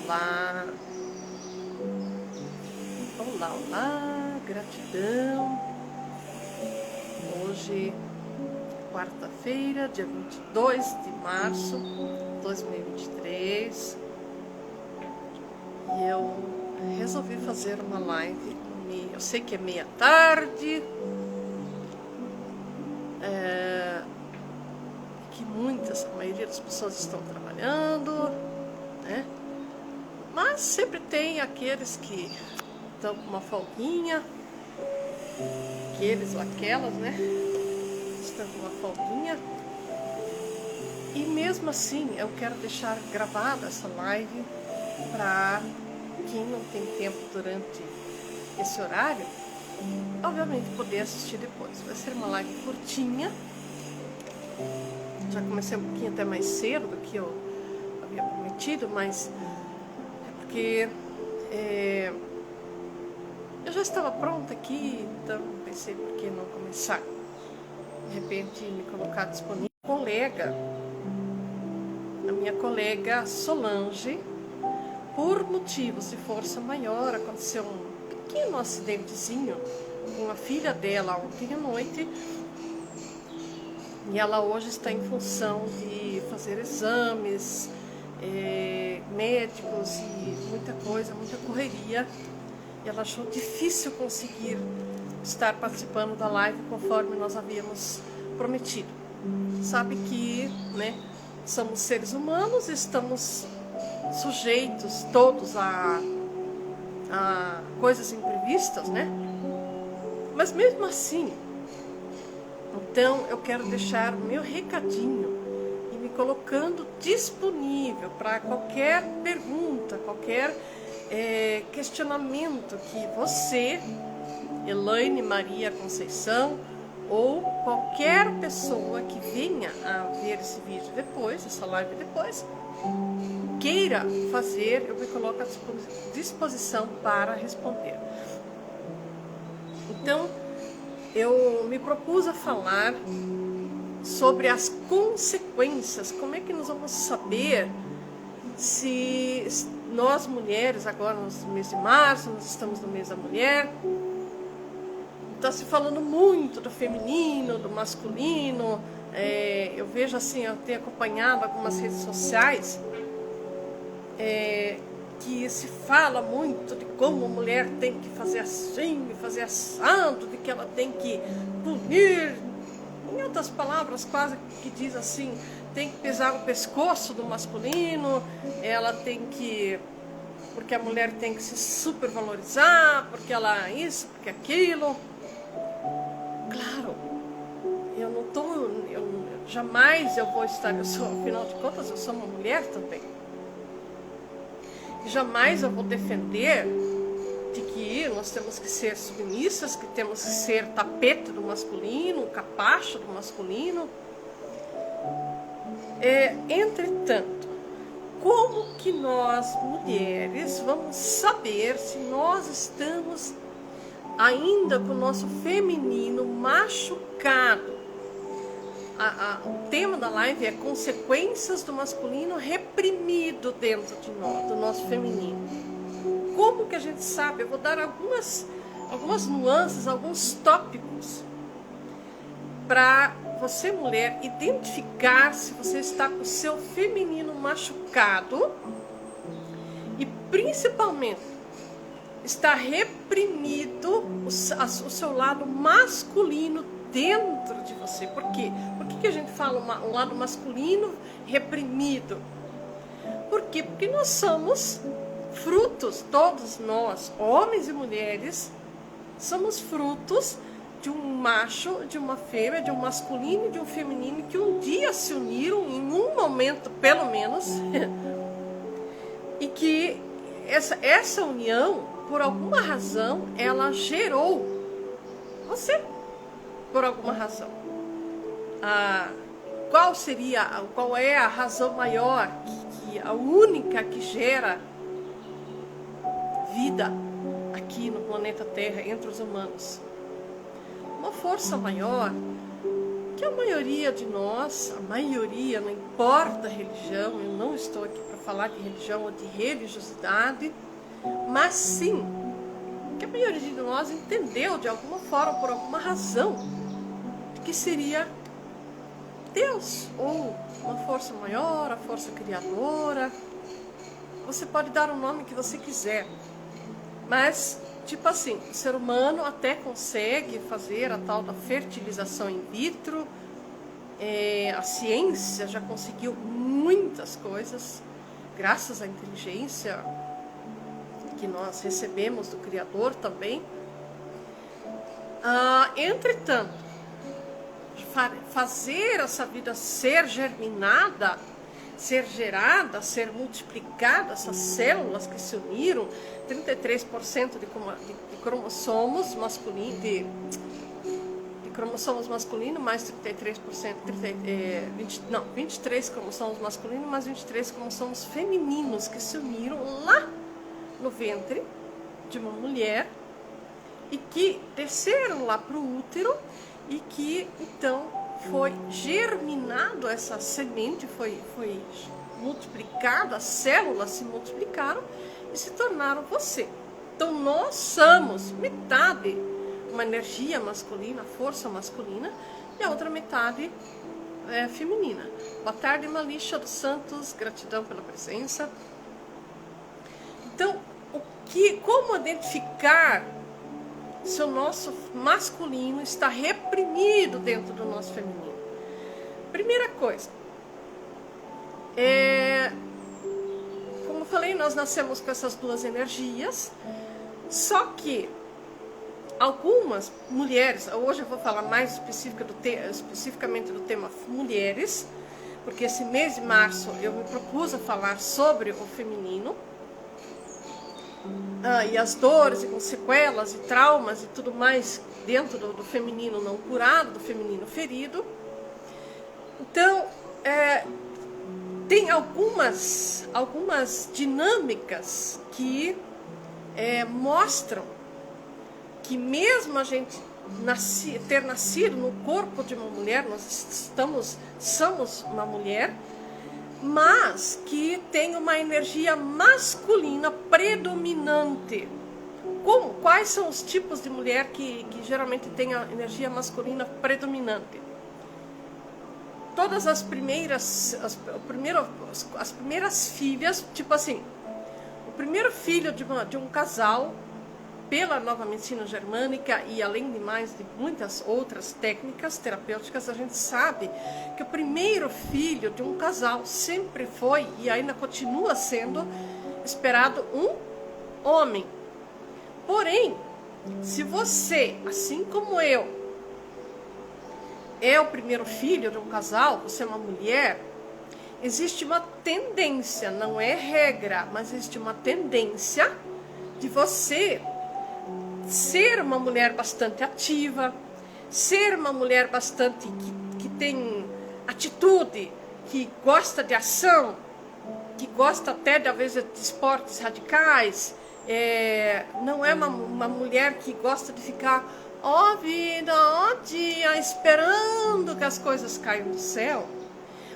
Olá, olá, olá, gratidão. Hoje, quarta-feira, dia 22 de março de 2023, e eu resolvi fazer uma live. Eu sei que é meia tarde, que a maioria das pessoas estão trabalhando, né? Mas sempre tem aqueles que estão com uma folguinha, aqueles ou aquelas, né? Estão com uma folguinha. E mesmo assim, eu quero deixar gravada essa live para quem não tem tempo durante esse horário, obviamente poder assistir depois. Vai ser uma live curtinha. Já comecei um pouquinho até mais cedo do que eu havia prometido, mas é porque eu já estava pronta aqui, então pensei por que não começar. De repente me colocar disponível. A minha colega Solange, por motivos de força maior, aconteceu um pequeno acidentezinho com a filha dela ontem à noite, e ela hoje está em função de fazer exames médicos e muita coisa, muita correria. E ela achou difícil conseguir estar participando da live conforme nós havíamos prometido. Sabe que, né, somos seres humanos, estamos sujeitos todos a coisas imprevistas, né? Mas mesmo assim, então eu quero deixar o meu recadinho e me colocando disponível para qualquer pergunta, qualquer questionamento que você, Elaine Maria Conceição, ou qualquer pessoa que venha a ver esse vídeo depois, essa live depois, queira fazer, eu me coloco à disposição para responder. Então, eu me propus a falar sobre as consequências. Como é que nós vamos saber se nós mulheres, agora no mês de março, nós estamos no mês da mulher, está se falando muito do feminino, do masculino. Eu vejo assim, eu tenho acompanhado algumas redes sociais que se fala muito de como a mulher tem que fazer assim, fazer assado, de que ela tem que punir. Em outras palavras, quase que diz assim, tem que pesar o pescoço do masculino, ela tem que... porque a mulher tem que se supervalorizar, porque ela isso, porque aquilo. Claro, eu não estou... jamais eu vou estar... afinal de contas, eu sou uma mulher também. Jamais eu vou defender de que nós temos que ser submissas, que temos que ser tapete do masculino, capacho do masculino. Entretanto, como que nós, mulheres, vamos saber se nós estamos ainda com o nosso feminino machucado? O tema da live é consequências do masculino reprimido dentro de nós, do nosso feminino. Como que a gente sabe? Eu vou dar algumas nuances, alguns tópicos para você, mulher, identificar se você está com o seu feminino machucado e principalmente está reprimido o seu lado masculino dentro de você. Por quê? Por que a gente fala um lado masculino reprimido? Por quê? Porque nós somos frutos, todos nós, homens e mulheres, somos frutos de um macho, de uma fêmea, de um masculino e de um feminino que um dia se uniram, em um momento pelo menos, e que essa união, por alguma razão, ela gerou você. Por alguma razão. Qual é a razão maior, a única que gera vida aqui no planeta Terra, entre os humanos? Uma força maior que a maioria de nós, a maioria, não importa a religião, eu não estou aqui para falar de religião ou de religiosidade, mas sim, que a maioria de nós entendeu de alguma forma, por alguma razão, que seria Deus, ou uma força maior, a força criadora. Você pode dar o nome que você quiser, mas, tipo assim, o ser humano até consegue fazer a tal da fertilização in vitro, a ciência já conseguiu muitas coisas, graças à inteligência que nós recebemos do Criador também. Entretanto, fazer essa vida ser germinada, ser gerada, ser multiplicada, essas células que se uniram, 33% de cromossomos masculinos, de cromossomos masculinos, mais 33%, 23 cromossomos masculinos, mais 23 cromossomos femininos que se uniram lá no ventre de uma mulher e que desceram lá para o útero e que então foi germinado essa semente, foi multiplicado, as células se multiplicaram e se tornaram você. Então nós somos metade uma energia masculina, força masculina, e a outra metade feminina. Boa tarde, Malícia dos Santos, gratidão pela presença. Então, como identificar se o nosso masculino está reprimido dentro do nosso feminino? Primeira coisa, como eu falei, nós nascemos com essas duas energias, só que algumas mulheres, hoje eu vou falar mais especificamente do tema mulheres, porque esse mês de março eu me propus a falar sobre o feminino, e as dores e com sequelas e traumas e tudo mais dentro do feminino não curado, do feminino ferido. Então, tem algumas dinâmicas que mostram que mesmo a gente ter nascido no corpo de uma mulher, nós somos uma mulher, mas que tem uma energia masculina predominante. Quais são os tipos de mulher que geralmente tem a energia masculina predominante? Todas as primeiras filhas, tipo assim, o primeiro filho de um casal, pela nova medicina germânica e além de muitas outras técnicas terapêuticas, a gente sabe que o primeiro filho de um casal sempre foi e ainda continua sendo esperado um homem. Porém, se você, assim como eu, é o primeiro filho de um casal, você é uma mulher, existe uma tendência, não é regra, mas existe uma tendência de você ser uma mulher bastante ativa, ser uma mulher bastante que tem atitude, que gosta de ação, que gosta até de, às vezes, de esportes radicais, não é uma mulher que gosta de ficar, ó vida, ó dia, esperando que as coisas caiam do céu.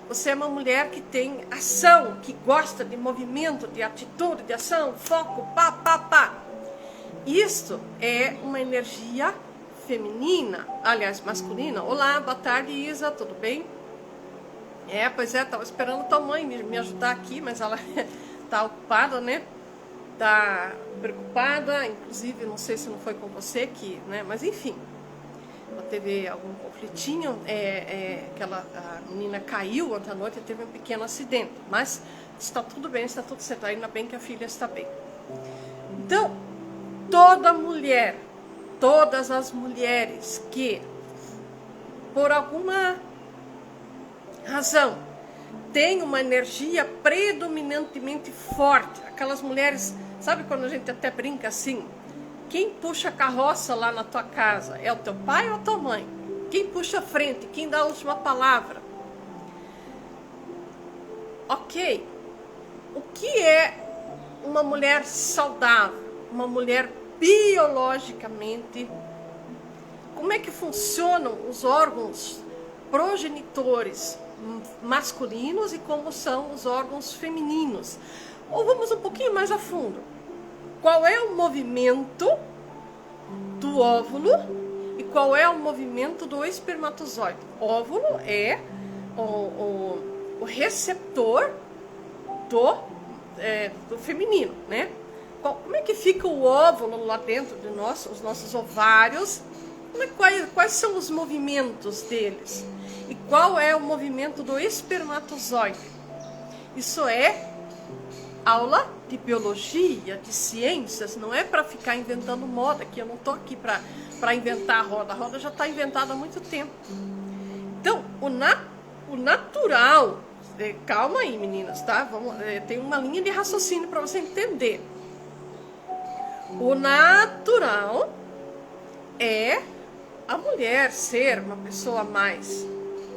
Você é uma mulher que tem ação, que gosta de movimento, de atitude, de ação, foco, pá. Isto é uma energia feminina, aliás, masculina. Olá, boa tarde, Isa, tudo bem? Pois é, estava esperando tua mãe me ajudar aqui, mas ela está ocupada, né? Está preocupada, inclusive, não sei se não foi com você, né? Mas enfim, ela teve algum conflitinho, a menina caiu ontem à noite e teve um pequeno acidente, mas está tudo bem, está tudo certo, ainda bem que a filha está bem. Então, todas as mulheres que, por alguma razão, têm uma energia predominantemente forte, aquelas mulheres, sabe quando a gente até brinca assim, quem puxa a carroça lá na tua casa, é o teu pai ou a tua mãe? Quem puxa a frente, quem dá a última palavra? Ok, o que é uma mulher saudável? Uma mulher biologicamente, como é que funcionam os órgãos progenitores masculinos e como são os órgãos femininos. Ou vamos um pouquinho mais a fundo. Qual é o movimento do óvulo e qual é o movimento do espermatozoide? O óvulo é o receptor do feminino, né? Como é que fica o óvulo lá dentro de os nossos ovários? Quais são os movimentos deles? E qual é o movimento do espermatozoide? Isso é aula de biologia, de ciências, não é para ficar inventando moda, que eu não estou aqui para inventar a roda já está inventada há muito tempo. Então, o natural, calma aí meninas, tá? Tem uma linha de raciocínio para você entender. O natural é a mulher ser uma pessoa mais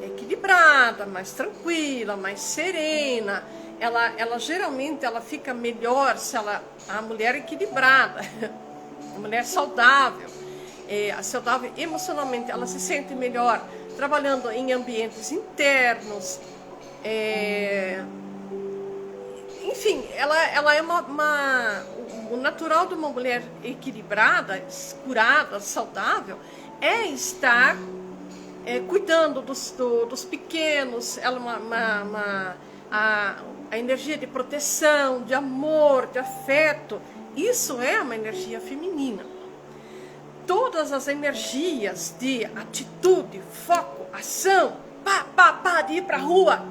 equilibrada, mais tranquila, mais serena. Ela geralmente fica melhor se a mulher equilibrada, a mulher saudável, saudável emocionalmente, ela se sente melhor trabalhando em ambientes internos. Enfim, ela é o natural de uma mulher equilibrada, curada, saudável, é estar cuidando dos pequenos, a energia de proteção, de amor, de afeto. Isso é uma energia feminina. Todas as energias de atitude, foco, ação, de ir pra rua,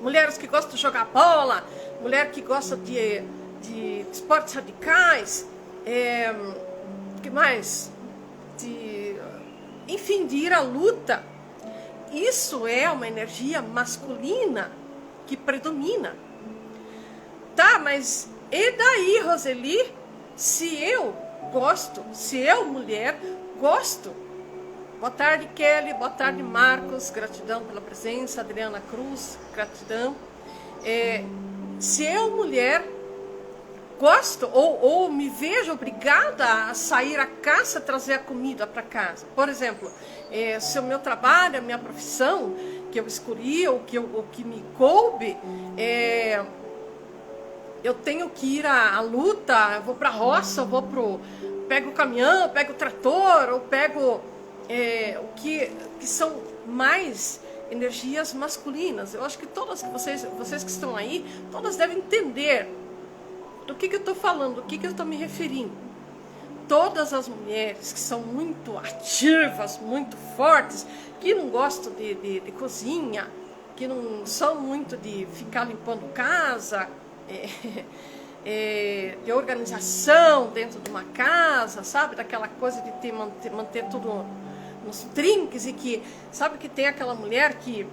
mulheres que gostam de jogar bola, mulher que gosta de esportes radicais, que mais? Enfim, de ir à luta. Isso é uma energia masculina que predomina. Tá, mas e daí, Roseli? Se eu gosto, se eu, mulher, gosto. Boa tarde, Kelly. Boa tarde, Marcos. Gratidão pela presença. Adriana Cruz, gratidão. Se eu, mulher, gosto ou me vejo obrigada a sair à caça, trazer a comida para casa. Por exemplo, se o meu trabalho, a minha profissão, que eu escolhi, o que me coube, eu tenho que ir à luta, eu vou para a roça, pego o caminhão, pego o trator, ou pego o que são mais energias masculinas. Eu acho que todas vocês que estão aí, todas devem entender do que eu estou falando, do que eu estou me referindo. Todas as mulheres que são muito ativas, muito fortes, que não gostam de cozinha, que não são muito de ficar limpando casa, de organização dentro de uma casa, sabe? Daquela coisa de manter tudo nos trinques, e que, sabe que tem aquela mulher que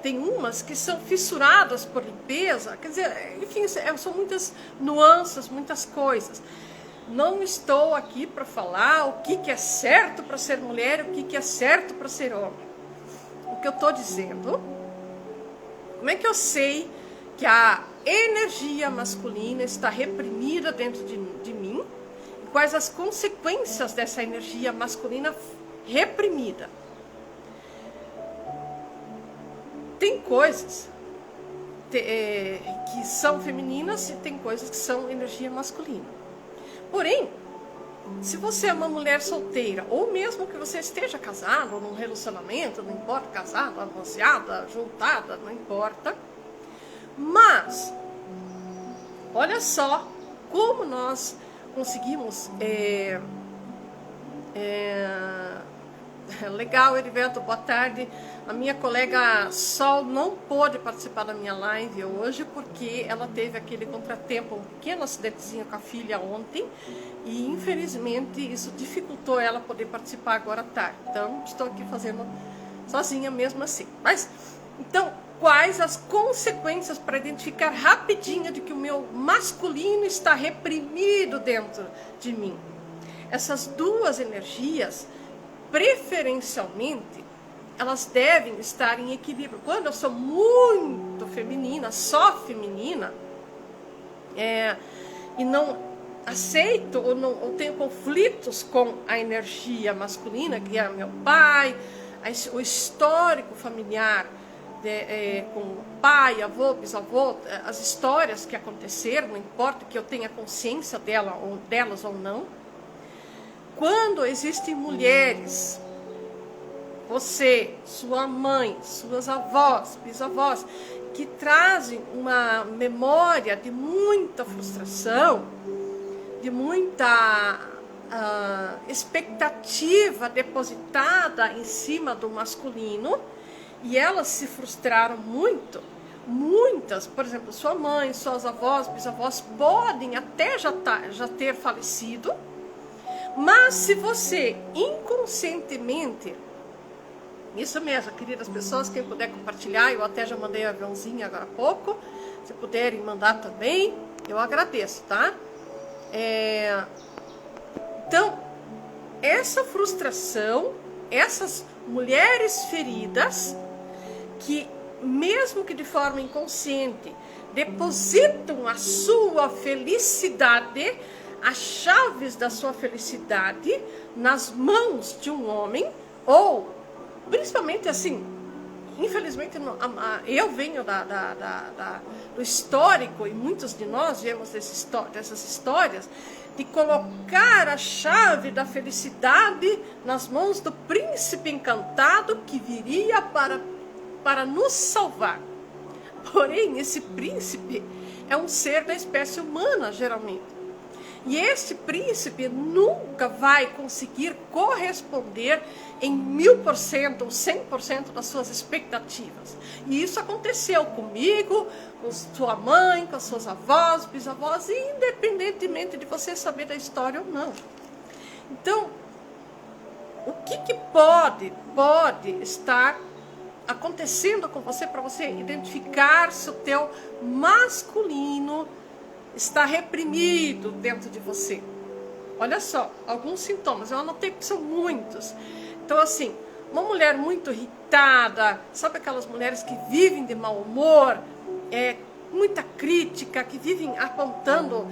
tem umas que são fissuradas por limpeza, quer dizer, enfim, são muitas nuances, muitas coisas. Não estou aqui para falar o que é certo para ser mulher e o que é certo para ser homem. O que eu estou dizendo, como é que eu sei que a energia masculina está reprimida dentro de mim? E quais as consequências dessa energia masculina reprimida? Tem coisas que são femininas e tem coisas que são energia masculina. Porém, se você é uma mulher solteira, ou mesmo que você esteja casado, ou num relacionamento, não importa, casada, divorciada, juntada, não importa. Mas, olha só como nós conseguimos... Legal, Heriberto, boa tarde. A minha colega Sol não pôde participar da minha live hoje porque ela teve aquele contratempo, um pequeno acidentezinho com a filha ontem, e infelizmente isso dificultou ela poder participar agora à tarde. Então estou aqui fazendo sozinha mesmo assim. Mas, então, quais as consequências para identificar rapidinho de que o meu masculino está reprimido dentro de mim? Essas duas energias, preferencialmente, elas devem estar em equilíbrio. Quando eu sou muito feminina, só feminina, e aceito ou tenho conflitos com a energia masculina, que é meu pai, o histórico familiar, com o pai, avô, bisavô, as histórias que aconteceram, não importa que eu tenha consciência delas ou não. Quando existem mulheres, você, sua mãe, suas avós, bisavós, que trazem uma memória de muita frustração, de muita expectativa depositada em cima do masculino, e elas se frustraram muito. Muitas, por exemplo, sua mãe, suas avós, bisavós, podem até já ter falecido, mas se você inconscientemente, isso mesmo, queridas pessoas, quem puder compartilhar, eu até já mandei um aviãozinho agora há pouco, se puderem mandar também, eu agradeço, tá? Então, essa frustração, essas mulheres feridas, que mesmo que de forma inconsciente, depositam a sua felicidade, as chaves da sua felicidade, nas mãos de um homem, ou, principalmente assim, infelizmente, eu venho do histórico, e muitos de nós viemos dessas histórias, de colocar a chave da felicidade nas mãos do príncipe encantado que viria para nos salvar. Porém, esse príncipe é um ser da espécie humana, geralmente. E esse príncipe nunca vai conseguir corresponder em 1000% ou 100% das suas expectativas. E isso aconteceu comigo, com sua mãe, com as suas avós, bisavós, independentemente de você saber da história ou não. Então, o que pode estar acontecendo com você para você identificar se o teu masculino está reprimido dentro de você? Olha só, alguns sintomas, eu anotei que são muitos. Então, assim, uma mulher muito irritada, sabe aquelas mulheres que vivem de mau humor, muita crítica, que vivem apontando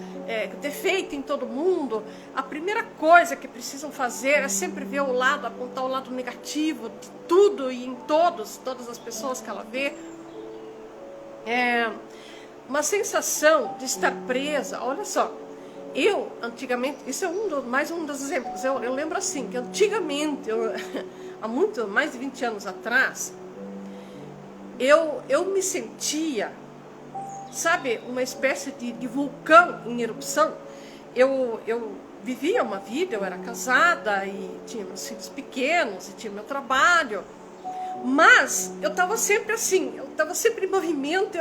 defeito em todo mundo. A primeira coisa que precisam fazer é sempre ver o lado, apontar o lado negativo de tudo e em todas as pessoas que ela vê. Uma sensação de estar presa. Olha só, eu antigamente, isso é mais um dos exemplos, eu lembro assim, que antigamente, há mais de 20 anos atrás, eu me sentia, sabe, uma espécie de vulcão em erupção. Eu vivia uma vida, eu era casada e tinha meus filhos pequenos e tinha meu trabalho, mas eu estava sempre assim, eu estava sempre em movimento,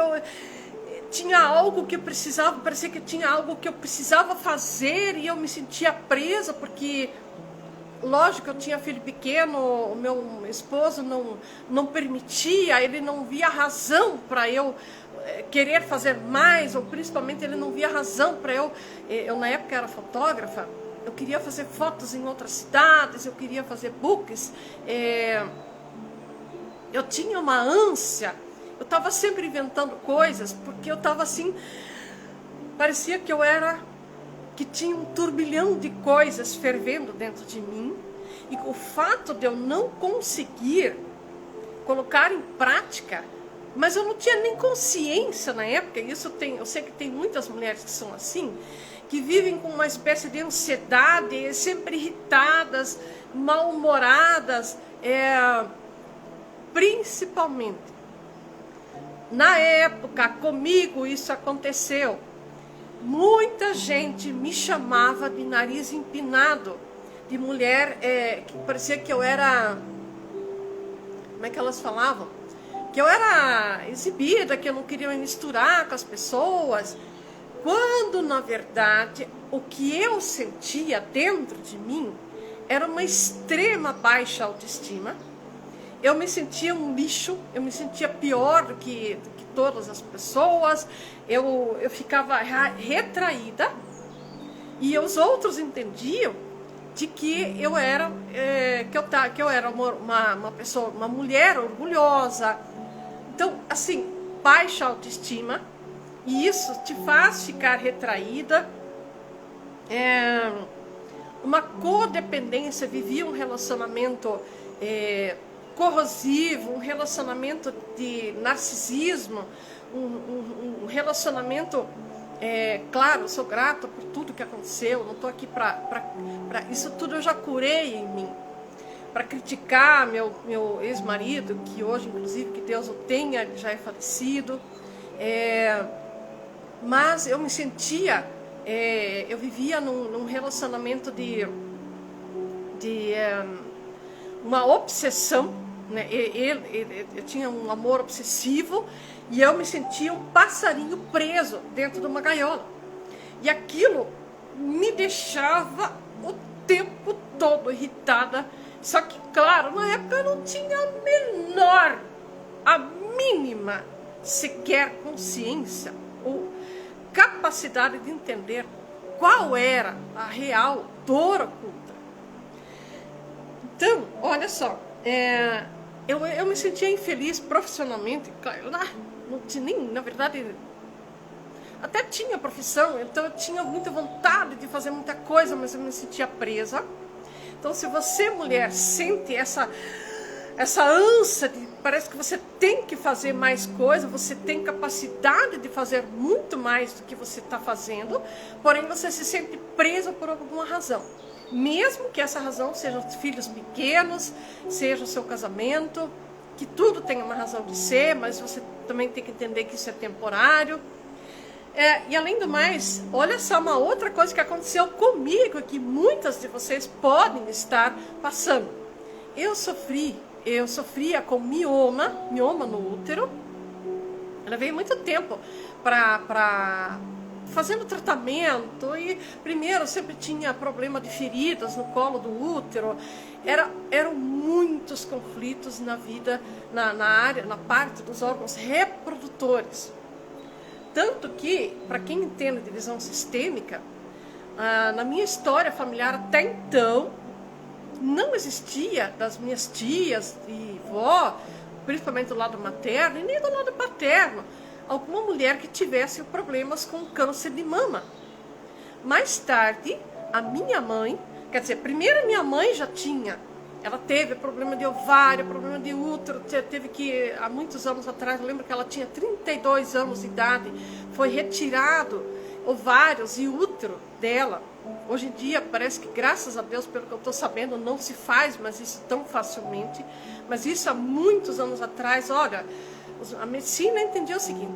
tinha algo que eu precisava, parecia que tinha algo que eu precisava fazer e eu me sentia presa, porque, lógico, eu tinha filho pequeno, o meu esposo não permitia, ele não via razão para eu querer fazer mais, ou principalmente ele não via razão para eu na época era fotógrafa, eu queria fazer fotos em outras cidades, eu queria fazer books, eu tinha uma ânsia. Eu estava sempre inventando coisas, porque eu estava assim, parecia que tinha um turbilhão de coisas fervendo dentro de mim, e o fato de eu não conseguir colocar em prática, mas eu não tinha nem consciência na época, eu sei que tem muitas mulheres que são assim, que vivem com uma espécie de ansiedade, sempre irritadas, mal-humoradas, principalmente. Na época, comigo isso aconteceu. Muita gente me chamava de nariz empinado, de mulher que parecia que eu era... Como é que elas falavam? Que eu era exibida, que eu não queria me misturar com as pessoas. Quando, na verdade, o que eu sentia dentro de mim era uma extrema baixa autoestima. Eu me sentia um lixo, eu me sentia pior do que todas as pessoas, eu ficava retraída, e os outros entendiam de que eu era uma pessoa, uma mulher orgulhosa. Então, assim, baixa autoestima, e isso te faz ficar retraída, uma codependência, vivia um relacionamento corrosivo, um relacionamento de narcisismo, um relacionamento, claro, eu sou grata por tudo que aconteceu, não estou aqui para isso tudo, eu já curei em mim, para criticar meu ex-marido, que hoje, inclusive, que Deus o tenha, ele já é falecido, mas eu me sentia, eu vivia num relacionamento de uma obsessão, né? Eu tinha um amor obsessivo e eu me sentia um passarinho preso dentro de uma gaiola. E aquilo me deixava o tempo todo irritada. Só que, claro, na época eu não tinha a mínima sequer consciência ou capacidade de entender qual era a real dor oculta. Então, olha só, eu me sentia infeliz profissionalmente, não tinha nem, na verdade, até tinha profissão, então eu tinha muita vontade de fazer muita coisa, mas eu me sentia presa. Então, se você, mulher, sente essa ânsia, parece que você tem que fazer mais coisa, você tem capacidade de fazer muito mais do que você está fazendo, porém você se sente presa por alguma razão. Mesmo que essa razão seja os filhos pequenos, seja o seu casamento, que tudo tem uma razão de ser, mas você também tem que entender que isso é temporário. E além do mais, olha só uma outra coisa que aconteceu comigo, que muitas de vocês podem estar passando. Eu sofria com mioma no útero. Eu levei muito tempo para fazendo tratamento, e primeiro eu sempre tinha problema de feridas no colo do útero, eram muitos conflitos na vida, na parte dos órgãos reprodutores. Tanto que, para quem entende de visão sistêmica, na minha história familiar até então, não existia das minhas tias e vó, principalmente do lado materno e nem do lado paterno, alguma mulher que tivesse problemas com câncer de mama. Mais tarde, a minha mãe, quer dizer, primeiro a minha mãe já tinha, ela teve problema de ovário, problema de útero, teve que, há muitos anos atrás, eu lembro que ela tinha 32 anos de idade, foi retirado ovários e útero dela. Hoje em dia, parece que, graças a Deus, pelo que eu estou sabendo, não se faz mais isso tão facilmente, mas isso há muitos anos atrás, olha, a medicina entendia o seguinte,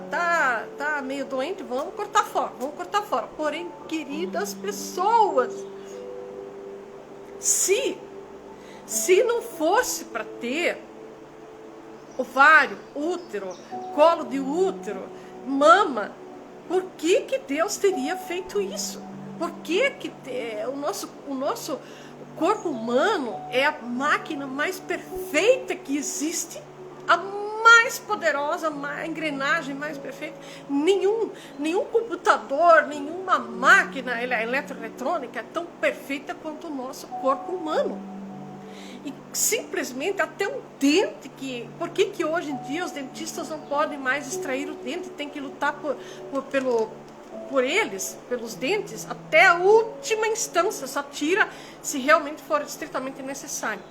tá meio doente, vamos cortar fora. Porém, queridas pessoas, se não fosse para ter ovário, útero, colo de útero, mama, por que Deus teria feito isso? Por que o nosso corpo humano é a máquina mais perfeita que existe, a mais poderosa, a engrenagem mais perfeita? Nenhum computador, nenhuma máquina eletroeletrônica é tão perfeita quanto o nosso corpo humano. E simplesmente até um dente, por que hoje em dia os dentistas não podem mais extrair o dente, tem que lutar pelos dentes, até a última instância, só tira se realmente for estritamente necessário.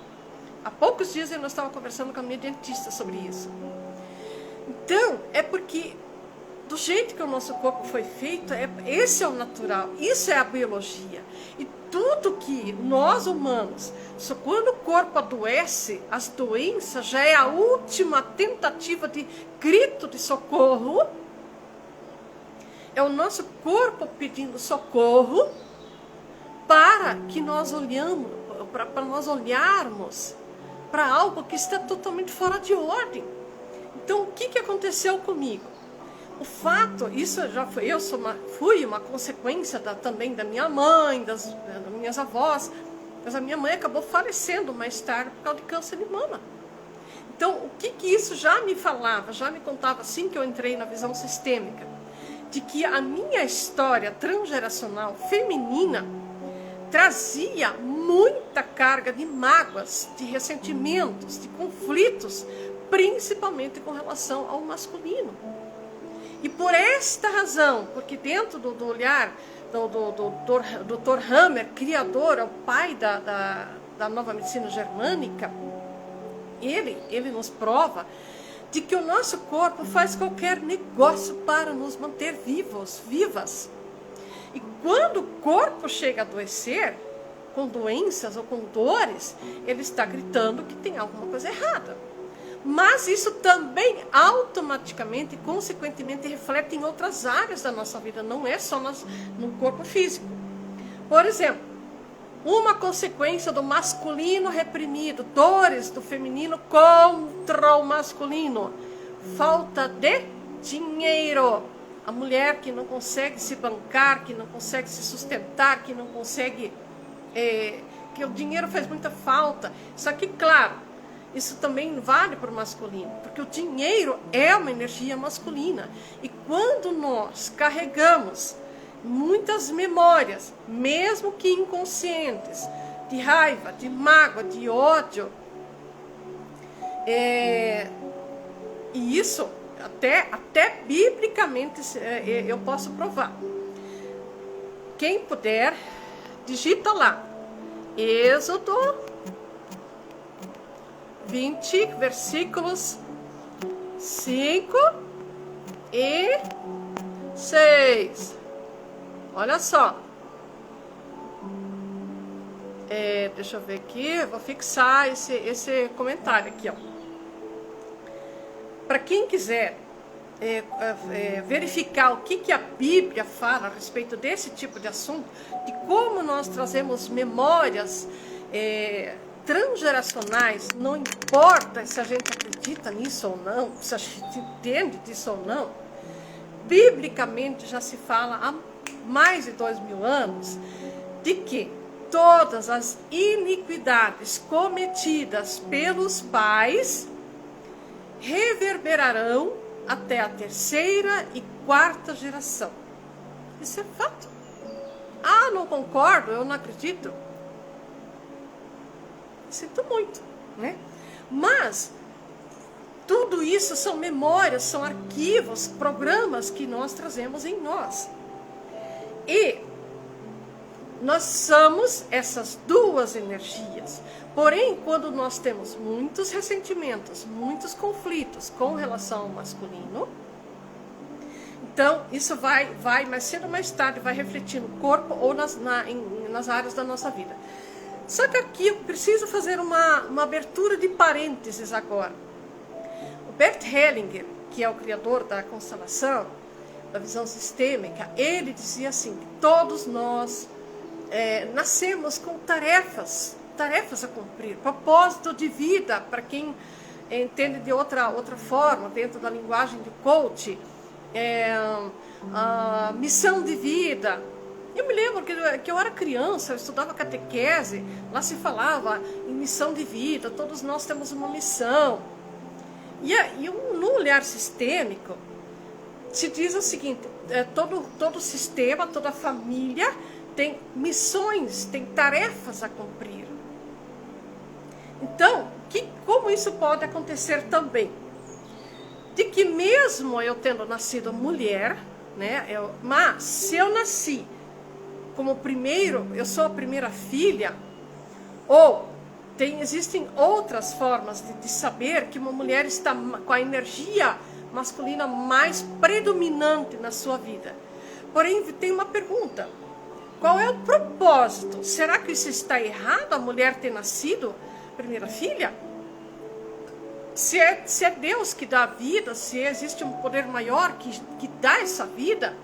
Há poucos dias eu estava conversando com a minha dentista sobre isso. Então, é porque do jeito que o nosso corpo foi feito, esse é o natural, isso é a biologia. E tudo que nós humanos, só quando o corpo adoece, as doenças já é a última tentativa de grito de socorro. É o nosso corpo pedindo socorro para que nós olharmos para algo que está totalmente fora de ordem. Então, o que aconteceu comigo? O fato, isso já foi, fui uma consequência também da minha mãe, das minhas avós, mas a minha mãe acabou falecendo mais tarde por causa de câncer de mama. Então, o que isso já me falava, já me contava assim que eu entrei na visão sistêmica, de que a minha história transgeracional feminina trazia muita carga de mágoas, de ressentimentos, de conflitos, principalmente com relação ao masculino. E por esta razão, porque dentro do olhar do Dr. Hammer, criador, o pai da nova medicina germânica, ele nos prova de que o nosso corpo faz qualquer negócio para nos manter vivas. E quando o corpo chega a adoecer, com doenças ou com dores, ele está gritando que tem alguma coisa errada. Mas isso também automaticamente e consequentemente reflete em outras áreas da nossa vida, não é só no corpo físico. Por exemplo, uma consequência do masculino reprimido, dores do feminino contra o masculino, falta de dinheiro. A mulher que não consegue se bancar, que não consegue se sustentar, que não consegue... que o dinheiro faz muita falta. Só que, claro, isso também vale para o masculino, porque o dinheiro é uma energia masculina. E quando nós carregamos muitas memórias, mesmo que inconscientes, de raiva, de mágoa, de ódio, e isso até biblicamente eu posso provar. Quem puder, digita lá, Êxodo 20, versículos 5 e 6. Olha só. Deixa eu ver aqui, eu vou fixar esse comentário aqui, ó. Para quem quiser verificar o que a Bíblia fala a respeito desse tipo de assunto, de como nós trazemos memórias transgeracionais, não importa se a gente acredita nisso ou não, se a gente entende disso ou não, biblicamente já se fala há mais de 2000 anos de que todas as iniquidades cometidas pelos pais reverberarão até a 3ª e 4ª geração. Isso é fato. Ah, não concordo, eu não acredito. Sinto muito, né? Mas tudo isso são memórias, são arquivos, programas que nós trazemos em nós. E nós somos essas duas energias. Porém, quando nós temos muitos ressentimentos, muitos conflitos com relação ao masculino, então isso vai mais cedo ou mais tarde, vai refletir no corpo ou nas áreas da nossa vida. Só que aqui eu preciso fazer uma abertura de parênteses agora. O Bert Hellinger, que é o criador da constelação, da visão sistêmica, ele dizia assim, que todos nós nascemos com tarefas a cumprir, propósito de vida, para quem entende de outra forma, dentro da linguagem de coach, a missão de vida. Eu me lembro que eu era criança, eu estudava catequese, lá se falava em missão de vida, todos nós temos uma missão. E no olhar sistêmico, se diz o seguinte, todo sistema, toda família tem missões, tem tarefas a cumprir. Então, como isso pode acontecer também? De que mesmo eu tendo nascido mulher, né, mas se eu nasci como eu sou a primeira filha, ou existem outras formas de saber que uma mulher está com a energia masculina mais predominante na sua vida. Porém, tem uma pergunta. Qual é o propósito? Será que isso está errado, a mulher ter nascido primeira filha? Se é Deus que dá a vida, se existe um poder maior que dá essa vida,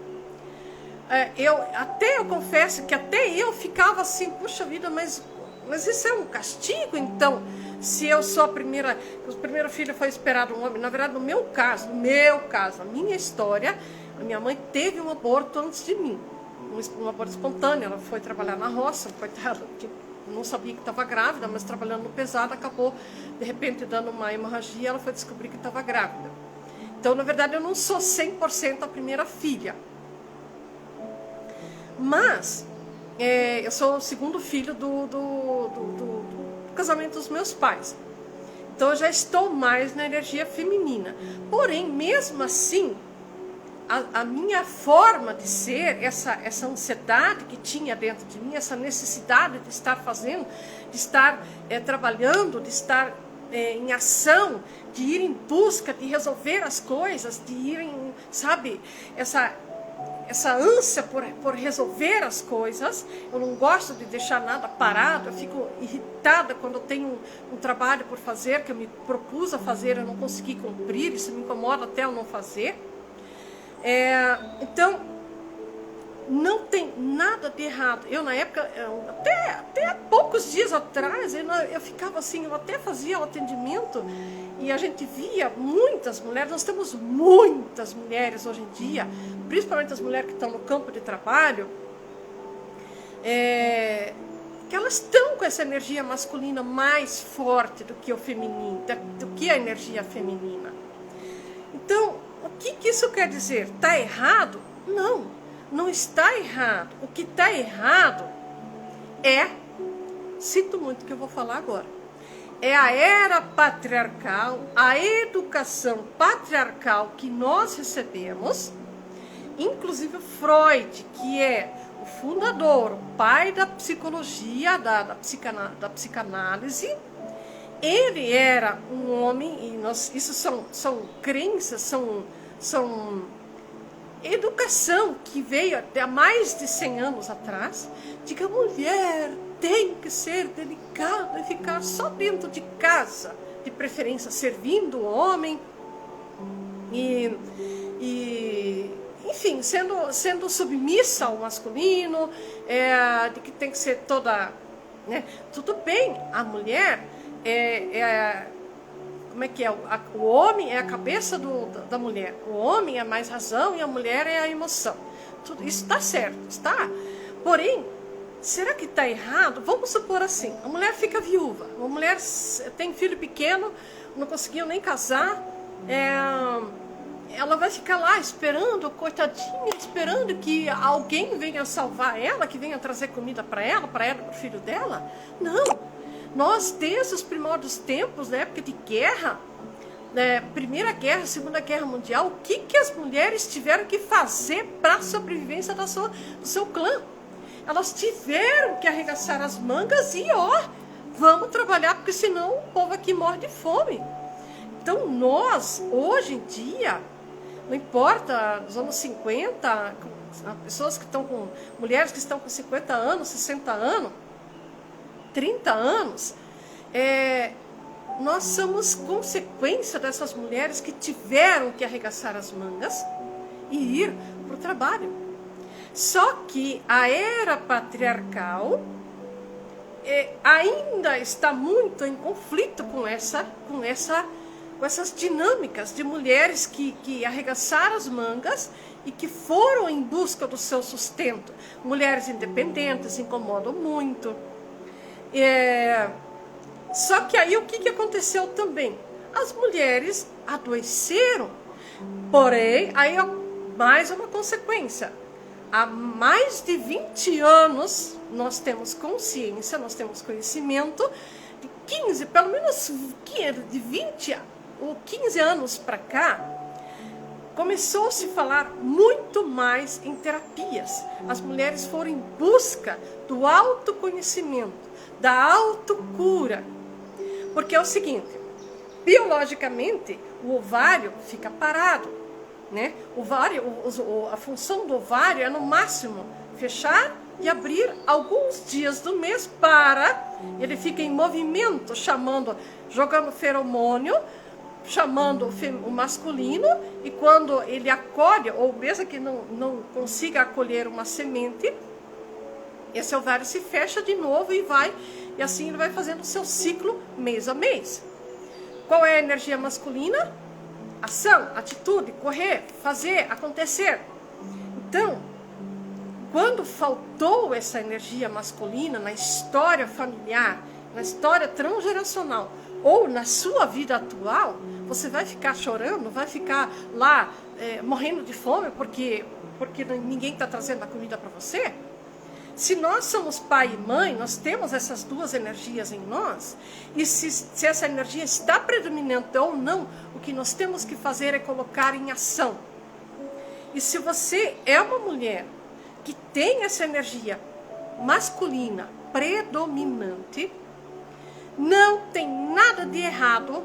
eu confesso que até eu ficava assim, puxa vida, mas isso é um castigo, então, se eu sou a primeira filha foi esperado um homem. Na verdade, no meu caso, a minha história, a minha mãe teve um aborto antes de mim, um aborto espontâneo. Ela foi trabalhar na roça, coitada, não sabia que estava grávida, mas trabalhando no pesado, acabou, de repente, dando uma hemorragia, ela foi descobrir que estava grávida. Então, na verdade, eu não sou 100% a primeira filha. Mas, eu sou o segundo filho do casamento dos meus pais. Então, eu já estou mais na energia feminina. Porém, mesmo assim, a minha forma de ser, essa ansiedade que tinha dentro de mim, essa necessidade de estar fazendo, de estar trabalhando, de estar em ação, de ir em busca, de resolver as coisas, de ir em, sabe, essa ânsia por resolver as coisas. Eu não gosto de deixar nada parado, eu fico irritada quando eu tenho um trabalho por fazer, que eu me propus a fazer, eu não consegui cumprir, isso me incomoda até eu não fazer. Então, não tem nada de errado. Eu, na época, até poucos dias atrás, eu ficava assim, eu até fazia o atendimento e a gente via muitas mulheres, nós temos muitas mulheres hoje em dia, principalmente as mulheres que estão no campo de trabalho, que elas estão com essa energia masculina mais forte do que o feminino, do que a energia feminina. Então, o que isso quer dizer? Está errado? Não, não está errado. O que está errado sinto muito o que eu vou falar agora, é a era patriarcal, a educação patriarcal que nós recebemos, inclusive Freud, que é o fundador, o pai da psicologia, da psicanálise. Ele era um homem, e isso são crenças, são educação que veio há mais de 100 anos atrás, de que a mulher tem que ser delicada e ficar só dentro de casa, de preferência servindo o homem, enfim, sendo submissa ao masculino, de que tem que ser toda, né? Tudo bem, a mulher como é que é? O homem é a cabeça da mulher, o homem é mais razão e a mulher é a emoção. Tudo isso está certo, está? Porém, será que está errado? Vamos supor assim, a mulher fica viúva, a mulher tem filho pequeno, não conseguiu nem casar, ela vai ficar lá esperando, coitadinha, esperando que alguém venha salvar ela, que venha trazer comida para ela, para o filho dela? Não. Nós, desde os primórdios tempos, na época de guerra, Primeira Guerra, Segunda Guerra Mundial, o que as mulheres tiveram que fazer para a sobrevivência do seu clã? Elas tiveram que arregaçar as mangas e, vamos trabalhar, porque senão o povo aqui morre de fome. Então, nós, hoje em dia, não importa, nos anos 50, pessoas que estão com, mulheres que estão com 50 anos, 60 anos, 30 anos, nós somos consequência dessas mulheres que tiveram que arregaçar as mangas e ir para o trabalho. Só que a era patriarcal ainda está muito em conflito com essas dinâmicas de mulheres que arregaçaram as mangas e que foram em busca do seu sustento. Mulheres independentes incomodam muito. Só que aí o que aconteceu também? As mulheres adoeceram, porém, aí mais uma consequência. Há mais de 20 anos nós temos consciência, nós temos conhecimento, de 15, pelo menos de 20 ou 15 anos para cá, começou a se falar muito mais em terapias. As mulheres foram em busca do autoconhecimento, da autocura. Porque é o seguinte, biologicamente, o ovário fica parado, né? O ovário, a função do ovário é no máximo fechar e abrir alguns dias do mês ele fica em movimento, jogando feromônio, chamando o masculino, e quando ele acolhe, ou mesmo que não consiga acolher uma semente, esse ovário se fecha de novo e assim ele vai fazendo o seu ciclo mês a mês. Qual é a energia masculina? Ação, atitude, correr, fazer, acontecer. Então, quando faltou essa energia masculina na história familiar, na história transgeracional, ou na sua vida atual, você vai ficar chorando, vai ficar lá morrendo de fome porque ninguém está trazendo a comida para você? Se nós somos pai e mãe, nós temos essas duas energias em nós, e se essa energia está predominante ou não, o que nós temos que fazer é colocar em ação. E se você é uma mulher que tem essa energia masculina predominante, não tem nada de errado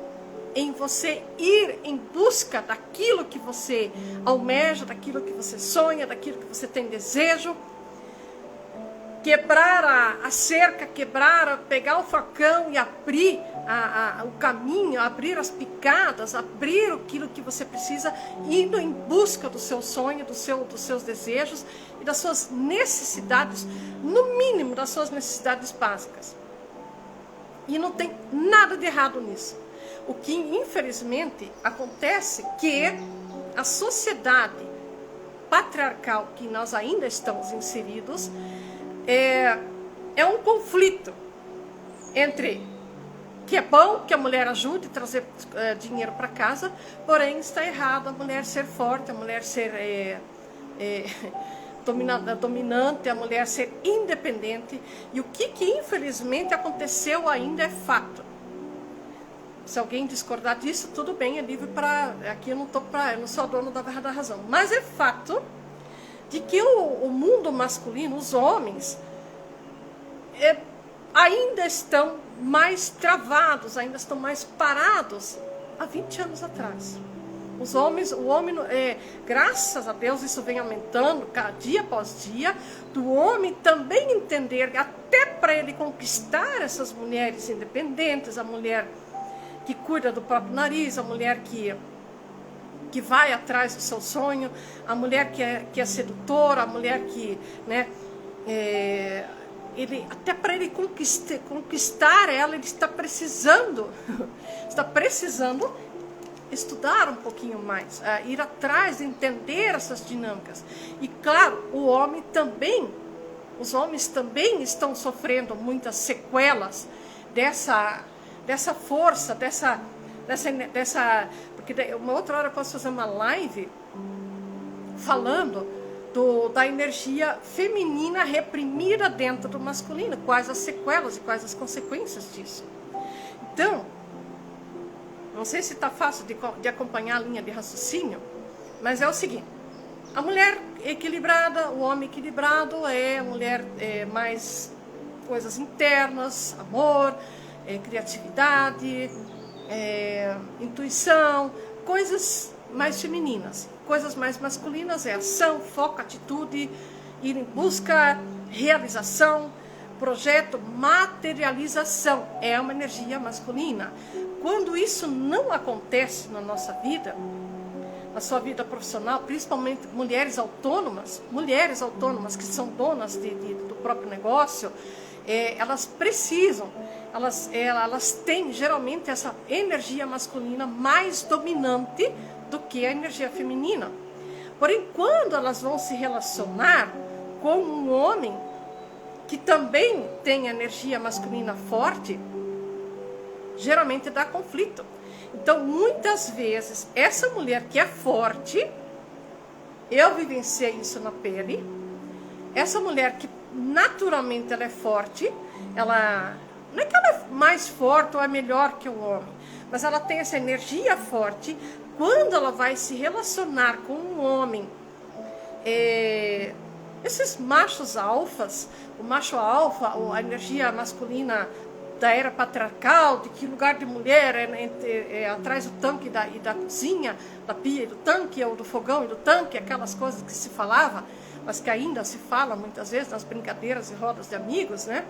em você ir em busca daquilo que você almeja, daquilo que você sonha, daquilo que você tem desejo. Quebrar a cerca, pegar o facão e abrir o caminho, abrir as picadas, abrir aquilo que você precisa, indo em busca do seu sonho, dos seus desejos e das suas necessidades, no mínimo das suas necessidades básicas. E não tem nada de errado nisso. O que, infelizmente, acontece que a sociedade patriarcal que nós ainda estamos inseridos é um conflito entre que é bom que a mulher ajude a trazer dinheiro para casa, porém está errado a mulher ser forte, a mulher ser dominante, a mulher ser independente. E o que infelizmente aconteceu ainda é fato. Se alguém discordar disso, tudo bem, é livre para... Aqui eu não sou a dona da razão. Mas é fato de que o mundo masculino, os homens, ainda estão mais travados, ainda estão mais parados há 20 anos atrás. Os homens, o homem, graças a Deus, isso vem aumentando dia após dia, do homem também entender, até para ele conquistar essas mulheres independentes, a mulher que cuida do próprio nariz, a mulher que vai atrás do seu sonho, a mulher que é sedutora, a mulher que, né, até para ele conquistar ela, ele está precisando estudar um pouquinho mais, ir atrás, entender essas dinâmicas. E claro, os homens também estão sofrendo muitas sequelas dessa força, porque uma outra hora eu posso fazer uma live falando da energia feminina reprimida dentro do masculino, quais as sequelas e quais as consequências disso. Então, não sei se está fácil de acompanhar a linha de raciocínio, mas é o seguinte: a mulher equilibrada, o homem equilibrado é a mulher mais coisas internas, amor, criatividade, intuição, coisas mais femininas. Coisas mais masculinas é ação, foco, atitude, ir em busca, realização, projeto, materialização. É uma energia masculina. Quando isso não acontece na nossa vida, na sua vida profissional, principalmente mulheres autônomas que são donas do próprio negócio, elas precisam, elas têm geralmente essa energia masculina mais dominante do que a energia feminina. Porém, quando elas vão se relacionar com um homem que também tem energia masculina forte, geralmente dá conflito. Então, muitas vezes, essa mulher que é forte, eu vivenciei isso na pele, essa mulher que naturalmente ela é forte, ela não é que ela é mais forte ou é melhor que o homem, mas ela tem essa energia forte. Quando ela vai se relacionar com um homem, esses machos alfas, o macho alfa, a energia masculina da era patriarcal, de que lugar de mulher é atrás do tanque e da cozinha, da pia e do tanque, ou do fogão e do tanque, aquelas coisas que se falava, mas que ainda se fala muitas vezes nas brincadeiras e rodas de amigos, né?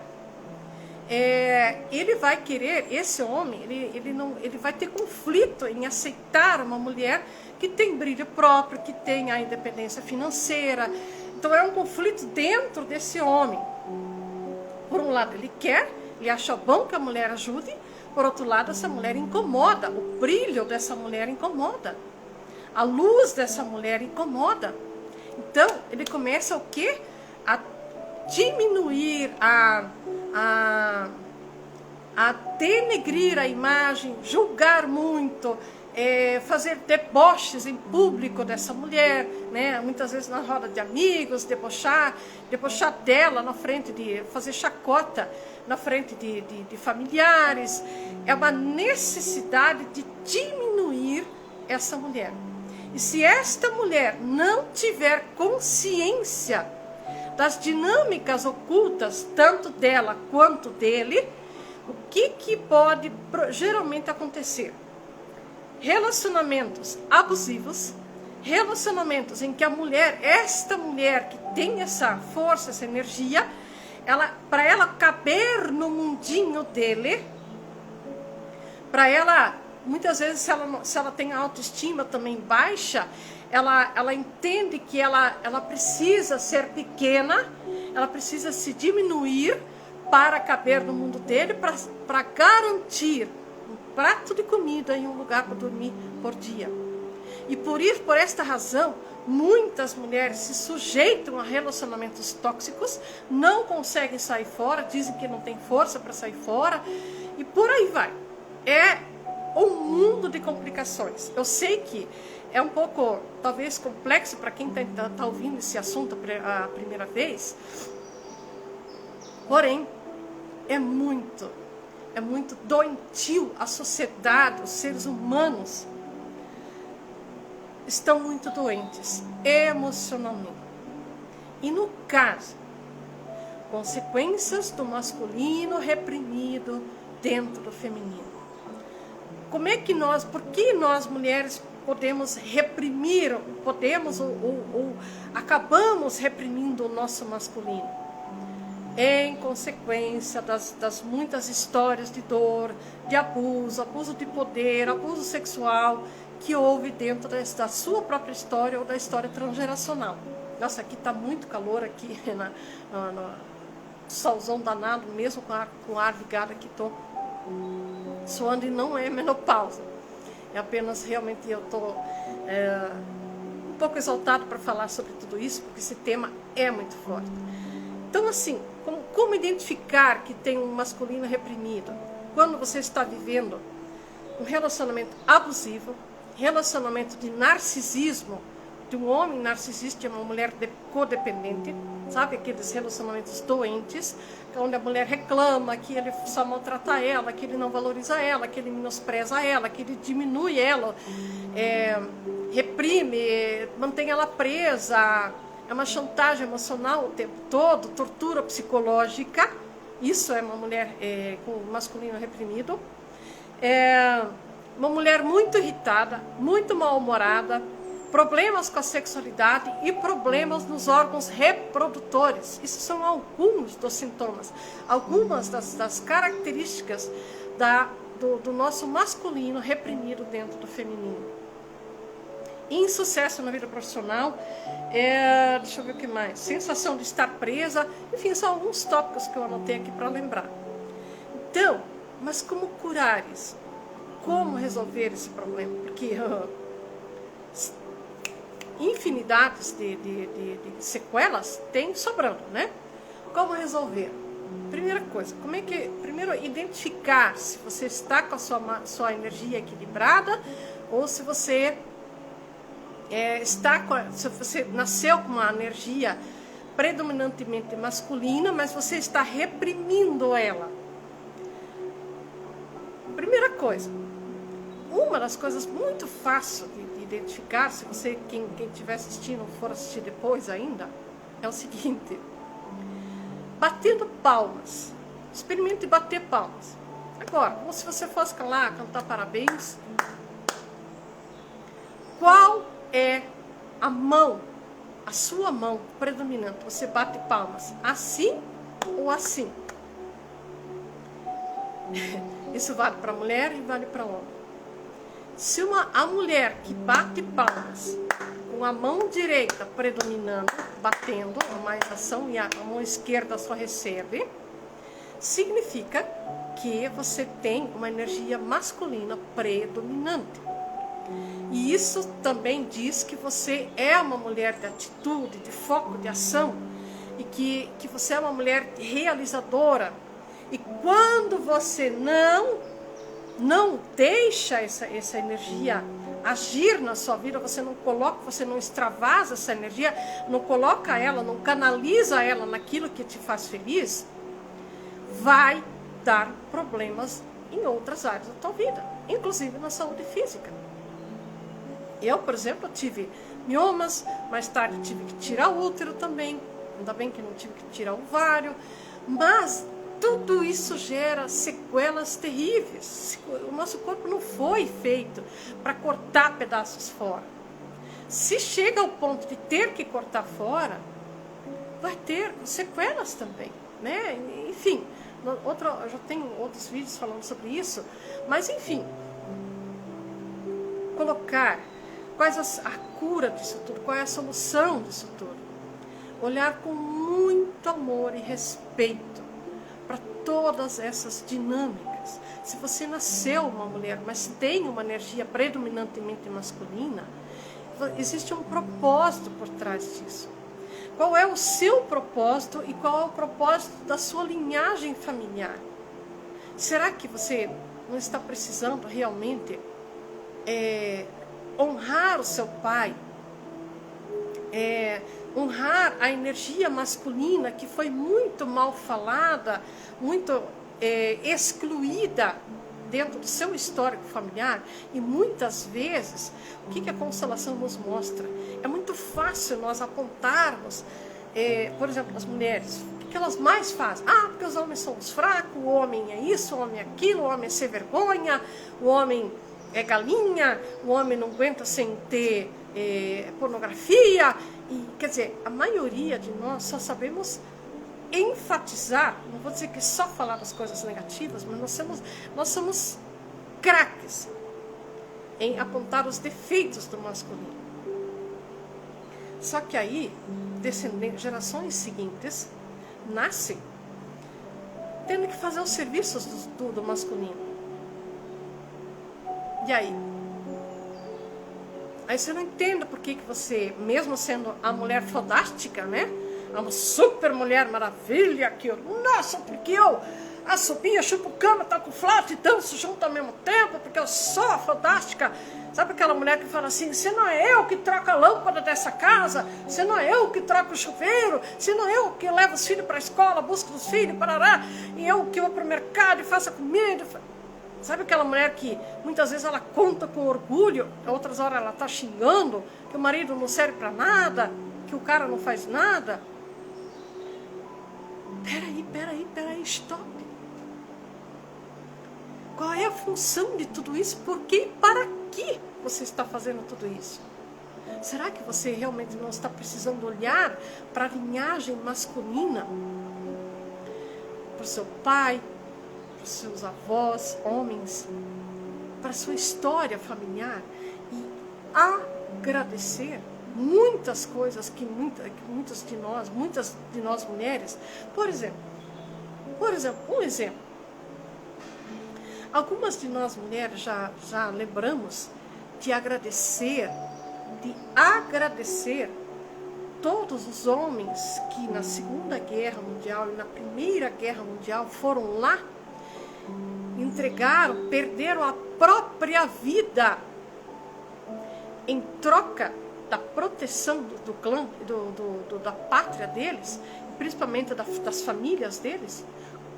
Ele vai querer, esse homem, ele vai ter conflito em aceitar uma mulher que tem brilho próprio, que tem a independência financeira. Então é um conflito dentro desse homem. Por um lado ele acha bom que a mulher ajude, por outro lado essa mulher incomoda, o brilho dessa mulher incomoda, a luz dessa mulher incomoda. Então ele começa o quê? A diminuir, a denegrir a imagem, julgar muito, fazer deboches em público dessa mulher, né? Muitas vezes na roda de amigos, debochar dela na frente fazer chacota na frente de familiares. É uma necessidade de diminuir essa mulher. E se esta mulher não tiver consciência das dinâmicas ocultas, tanto dela quanto dele, o que pode geralmente acontecer? Relacionamentos abusivos, relacionamentos em que a mulher, esta mulher que tem essa força, essa energia, para ela caber no mundinho dele, para ela, muitas vezes, se ela tem a autoestima também baixa, ela entende que ela precisa ser pequena, ela precisa se diminuir para caber no mundo dele, para garantir um prato de comida e um lugar para dormir por dia. E por esta razão, muitas mulheres se sujeitam a relacionamentos tóxicos, não conseguem sair fora, dizem que não tem força para sair fora, e por aí vai. É um mundo de complicações. Eu sei que é um pouco, talvez, complexo para quem está ouvindo esse assunto a primeira vez, porém, é muito doentio. A sociedade, os seres humanos estão muito doentes emocionalmente. E no caso, consequências do masculino reprimido dentro do feminino. Por que nós mulheres podemos reprimir, ou acabamos reprimindo o nosso masculino? Em consequência das muitas histórias de dor, de abuso de poder, abuso sexual, que houve dentro da sua própria história ou da história transgeracional. Nossa, aqui está muito calor aqui, no solzão danado, mesmo com o ar ligado aqui, estou suando, e não é menopausa. É apenas, realmente, eu estou um pouco exaltado para falar sobre tudo isso, porque esse tema é muito forte. Então, assim, como identificar que tem um masculino reprimido? Quando você está vivendo um relacionamento abusivo, relacionamento de narcisismo, de um homem narcisista e uma mulher codependente, sabe? Aqueles relacionamentos doentes, onde a mulher reclama que ele só maltrata ela, que ele não valoriza ela, que ele menospreza ela, que ele diminui ela, reprime, mantém ela presa. É uma chantagem emocional o tempo todo, tortura psicológica. Isso é uma mulher com masculino reprimido. Uma mulher muito irritada, muito mal-humorada, problemas com a sexualidade e problemas nos órgãos reprodutores. Isso são alguns dos sintomas, algumas das características do nosso masculino reprimido dentro do feminino. Insucesso na vida profissional, deixa eu ver o que mais, sensação de estar presa, enfim, são alguns tópicos que eu anotei aqui para lembrar. Então, mas como curar isso? Como resolver esse problema? Porque infinidades de sequelas tem sobrando, né? Como resolver? Primeira coisa, primeiro identificar se você está com a sua energia equilibrada, ou se você se você nasceu com uma energia predominantemente masculina, mas você está reprimindo ela. Primeira coisa, uma das coisas muito fáceis de identificar, se você, quem estiver assistindo, for assistir depois ainda, é o seguinte: batendo palmas. Experimente bater palmas. Agora, como se você fosse lá cantar parabéns, qual é a sua mão predominante? Você bate palmas assim ou assim? Isso vale para mulher e vale para homem. Se a mulher que bate palmas com a mão direita predominando, batendo, a mais ação, e a mão esquerda só recebe, significa que você tem uma energia masculina predominante. E isso também diz que você é uma mulher de atitude, de foco, de ação, e que você é uma mulher realizadora. E quando você não deixa essa energia agir na sua vida, você não extravasa essa energia, não coloca ela, não canaliza ela naquilo que te faz feliz, vai dar problemas em outras áreas da tua vida, inclusive na saúde física. Eu, por exemplo, tive miomas, mais tarde tive que tirar o útero também, ainda bem que não tive que tirar o ovário, mas tudo isso gera sequelas terríveis. O nosso corpo não foi feito para cortar pedaços fora. Se chega ao ponto de ter que cortar fora, vai ter sequelas também, né? Enfim, eu já tenho outros vídeos falando sobre isso, mas enfim, colocar quais a cura disso tudo, qual é a solução disso tudo. Olhar com muito amor e respeito para todas essas dinâmicas. Se você nasceu uma mulher, mas tem uma energia predominantemente masculina, existe um propósito por trás disso. Qual é o seu propósito e qual é o propósito da sua linhagem familiar? Será que você não está precisando realmente honrar o seu pai, honrar a energia masculina que foi muito mal falada, muito excluída dentro do seu histórico familiar? E muitas vezes, o que a constelação nos mostra? É muito fácil nós apontarmos, por exemplo, as mulheres, o que elas mais fazem? Porque os homens são os fracos, o homem é isso, o homem é aquilo, o homem é sem vergonha, o homem é galinha, o homem não aguenta sem ter pornografia. E, quer dizer, a maioria de nós só sabemos enfatizar, não vou dizer que só falar das coisas negativas, mas nós somos craques em apontar os defeitos do masculino. Só que aí, gerações seguintes nascem tendo que fazer os serviços do masculino. E aí? Aí você não entende por que você, mesmo sendo a mulher fodástica, né? Uma super mulher maravilha, que nossa, porque eu assobio, chupo cama, toco flauta e danço junto ao mesmo tempo, porque eu sou a fodástica. Sabe aquela mulher que fala assim, se não é eu que troco a lâmpada dessa casa, se não é eu que troco o chuveiro, se não é eu que levo os filhos para a escola, busco os filhos, parará, e eu que vou para o mercado e faço a comida. Sabe aquela mulher que muitas vezes ela conta com orgulho, outras horas ela está xingando, que o marido não serve para nada, que o cara não faz nada? Peraí, stop. Qual é a função de tudo isso? Por que e para que você está fazendo tudo isso? Será que você realmente não está precisando olhar para a linhagem masculina? Para o seu pai, para os seus avós, homens, para a sua história familiar e agradecer muitas coisas que muitas de nós mulheres, por exemplo, um exemplo. Algumas de nós mulheres já lembramos de agradecer todos os homens que na Segunda Guerra Mundial e na Primeira Guerra Mundial foram lá, entregaram, perderam a própria vida em troca da proteção do clã, da pátria deles, principalmente das famílias deles.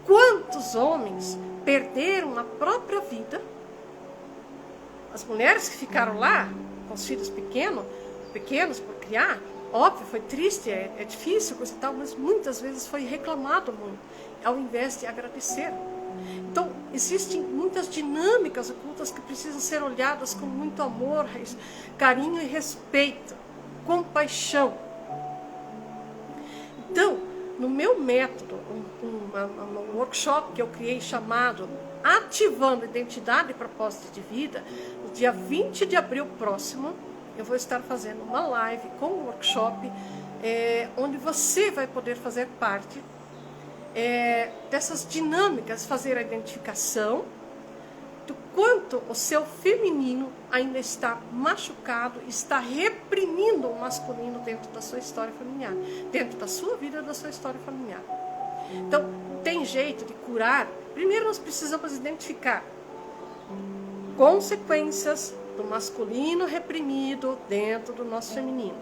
Quantos homens perderam a própria vida? As mulheres que ficaram lá, com os filhos pequenos por criar, óbvio, foi triste, é difícil, coisa e tal, mas muitas vezes foi reclamado muito, ao invés de agradecer. Então, existem muitas dinâmicas ocultas que precisam ser olhadas com muito amor, carinho e respeito, compaixão. Então, no meu método, um workshop que eu criei chamado Ativando Identidade e Propósito de Vida, no dia 20 de abril próximo, eu vou estar fazendo uma live com um workshop onde você vai poder fazer parte dessas dinâmicas, fazer a identificação do quanto o seu feminino ainda está machucado, está reprimindo o masculino dentro da sua história familiar, dentro da sua vida e da sua história familiar. Então, tem jeito de curar. Primeiro nós precisamos identificar consequências do masculino reprimido dentro do nosso feminino.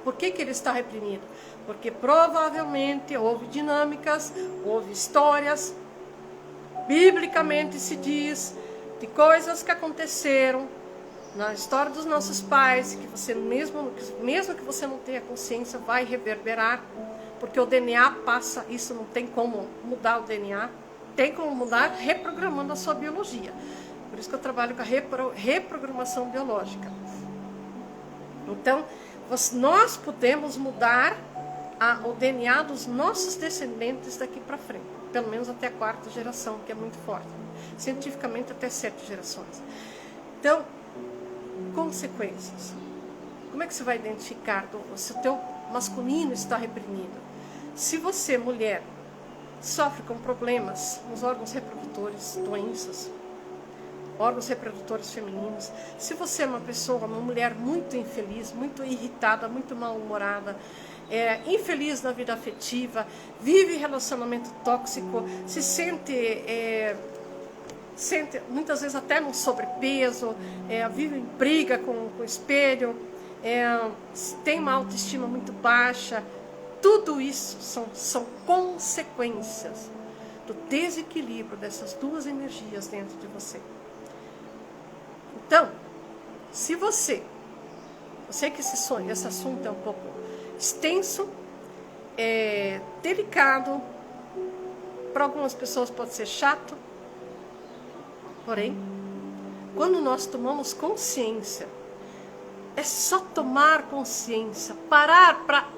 Por que ele está reprimido? Porque provavelmente houve dinâmicas, houve histórias, biblicamente se diz, de coisas que aconteceram na história dos nossos pais, que você mesmo que você não tenha consciência, vai reverberar, porque o DNA passa, isso não tem como mudar o DNA, tem como mudar reprogramando a sua biologia. Por isso que eu trabalho com a reprogramação biológica. Então, nós podemos mudar o DNA dos nossos descendentes daqui para frente, pelo menos até a 4ª geração, que é muito forte. Cientificamente, até 7 gerações. Então, consequências. Como é que você vai identificar se o teu masculino está reprimido? Se você, mulher, sofre com problemas nos órgãos reprodutores, doenças, órgãos reprodutores femininos, se você é uma mulher muito infeliz, muito irritada, muito mal-humorada, infeliz na vida afetiva, vive relacionamento tóxico, se sente muitas vezes até num sobrepeso, vive em briga com o espelho, tem uma autoestima muito baixa, tudo isso são consequências do desequilíbrio dessas duas energias dentro de você. Então, se você, eu sei que esse assunto é um pouco extenso, delicado, para algumas pessoas pode ser chato, porém, quando nós tomamos consciência, é só tomar consciência, parar para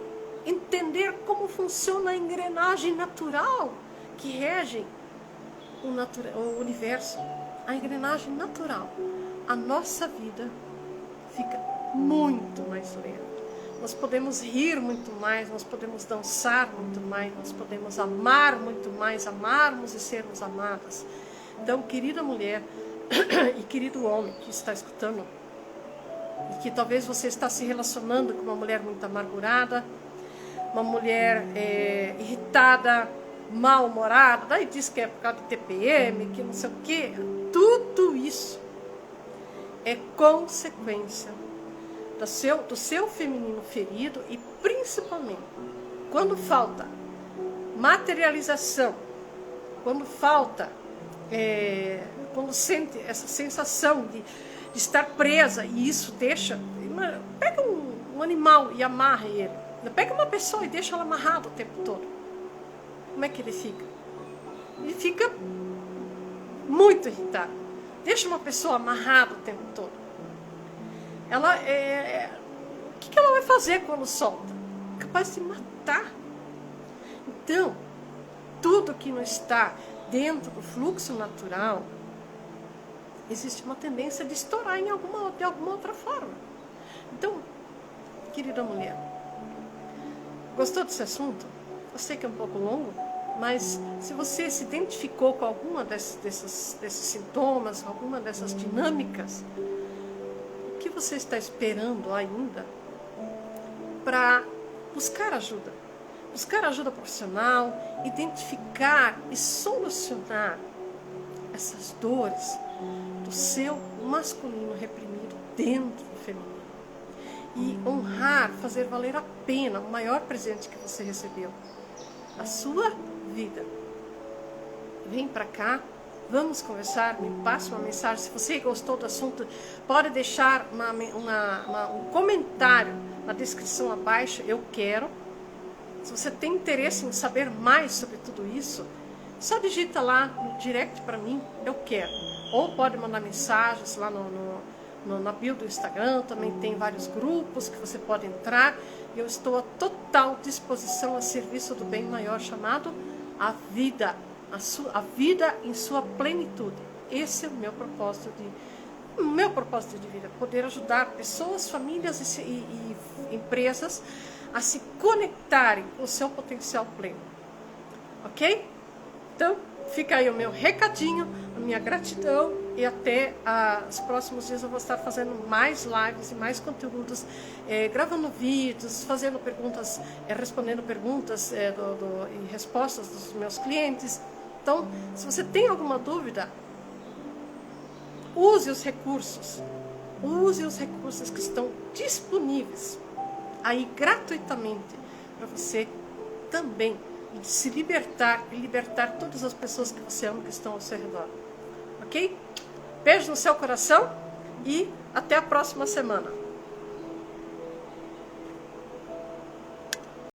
entender como funciona a engrenagem natural que rege o universo, a engrenagem natural. A nossa vida fica muito mais leve. Nós podemos rir muito mais, nós podemos dançar muito mais, nós podemos amar muito mais, amarmos e sermos amadas. Então, querida mulher e querido homem que está escutando, e que talvez você está se relacionando com uma mulher muito amargurada, uma mulher irritada, mal-humorada, daí diz que é por causa de TPM, que não sei o quê, tudo isso é consequência do seu feminino ferido e principalmente quando falta materialização, quando falta, quando sente essa sensação de estar presa e isso deixa, pega um animal e amarra ele, pega uma pessoa e deixa ela amarrada o tempo todo, como é que ele fica? Ele fica muito irritado. Deixa uma pessoa amarrada o tempo todo. O que ela vai fazer quando solta? Capaz de matar. Então, tudo que não está dentro do fluxo natural, existe uma tendência de estourar de alguma outra forma. Então, querida mulher, gostou desse assunto? Eu sei que é um pouco longo, mas se você se identificou com alguma desses sintomas, alguma dessas dinâmicas, o que você está esperando ainda para buscar ajuda? Buscar ajuda profissional, identificar e solucionar essas dores do seu masculino reprimido dentro do feminino. E honrar, fazer valer a pena o maior presente que você recebeu, a sua vida. Vem pra cá, vamos conversar, me passe uma mensagem. Se você gostou do assunto, pode deixar um comentário na descrição abaixo, eu quero. Se você tem interesse em saber mais sobre tudo isso, só digita lá no direct para mim, eu quero. Ou pode mandar mensagens lá na bio do Instagram, também tem vários grupos que você pode entrar. Eu estou à total disposição a serviço do bem maior chamado a vida, a vida em sua plenitude. Esse é o meu propósito de vida, poder ajudar pessoas, famílias e empresas a se conectarem com o seu potencial pleno. Ok? Então, fica aí o meu recadinho, a minha gratidão e até os próximos dias eu vou estar fazendo mais lives e mais conteúdos, gravando vídeos, fazendo perguntas, respondendo perguntas e respostas dos meus clientes. Então, se você tem alguma dúvida, use os recursos que estão disponíveis aí gratuitamente para você também se libertar e libertar todas as pessoas que você ama que estão ao seu redor. Ok? Beijo no seu coração e até a próxima semana.